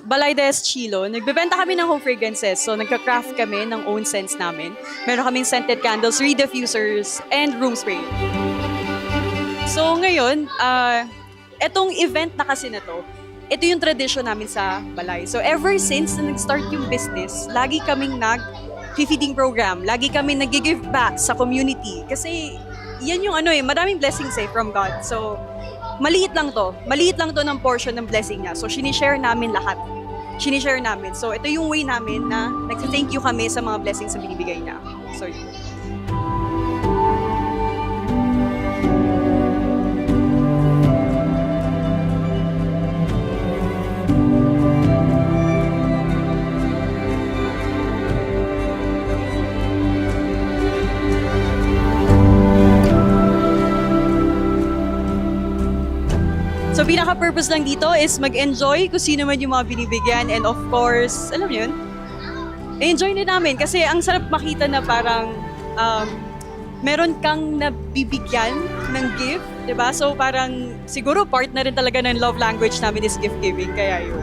Balay des Chilo, nagbebenta kami ng home fragrances. So, nagka-craft kami ng own scents namin. Meron kaming scented candles, reed diffusers, and room spray. So, ngayon, etong event na kasi na to, ito yung tradition namin sa Balay. So, ever since na nag-start yung business, lagi kaming feeding program. Lagi kaming nag-give back sa community. Kasi, yan yung maraming blessings from God. So, maliit lang to. Maliit lang to ng portion ng blessing niya. So, sinishare namin lahat. Sinishare namin. So, ito yung way namin na nag-thank you kami sa mga blessings na binibigay niya. So, yun. So, pinaka-purpose lang dito is mag-enjoy kung sino man yung mga binibigyan and of course, alam niyo yun, enjoy din namin kasi ang sarap makita na parang meron kang nabibigyan ng gift, di ba? So, parang siguro part na rin talaga ng love language namin is gift giving, kaya yun.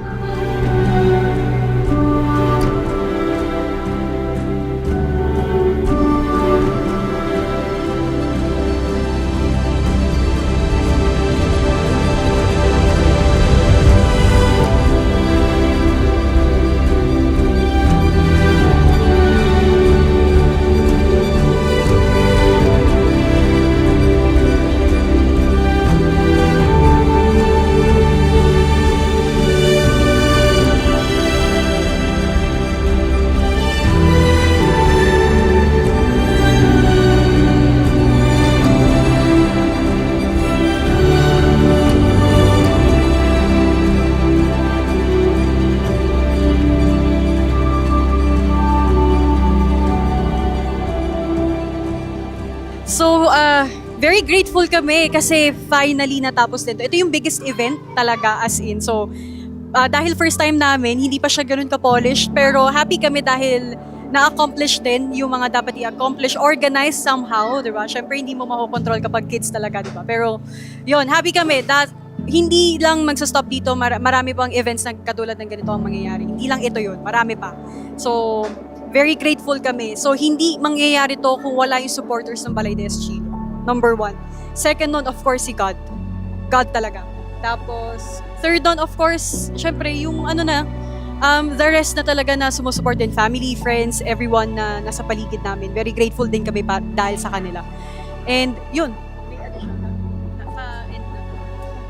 So, very grateful kami kasi finally natapos nito. Ito yung biggest event talaga as in. So, dahil first time namin, hindi pa siya ganun ka-polished, pero happy kami dahil na-accomplish din yung mga dapat i-accomplish, organized somehow, di ba? Siyempre, hindi mo makokontrol kapag kids talaga, di ba? Pero, yun, happy kami. Hindi lang magsa-stop dito, marami pang events na katulad ng ganito ang mangyayari. Hindi lang ito yun, marami pa. So, very grateful kami. So, hindi mangyayari to kung wala yung supporters ng Balay des Chilo. Number one. Second nun, of course, si God. God talaga. Tapos, third nun, of course, syempre, yung the rest na talaga na sumusuport din, family, friends, everyone na nasa paligid namin. Very grateful din kami dahil sa kanila. And, yun.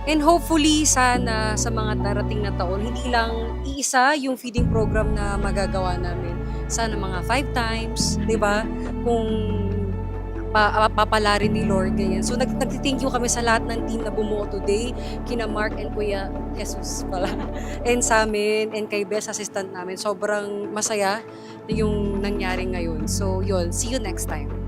And hopefully, sana sa mga darating na taon, hindi lang iisa yung feeding program na magagawa namin. Sana mga 5 times, di ba? Kung papalarin ni Lord, ganyan. So, nag-thank you kami sa lahat ng team na bumuo today, kina Mark and Kuya Jesus pala, and sa amin, and kay Best Assistant namin. Sobrang masaya yung nangyari ngayon. So, yun. See you next time.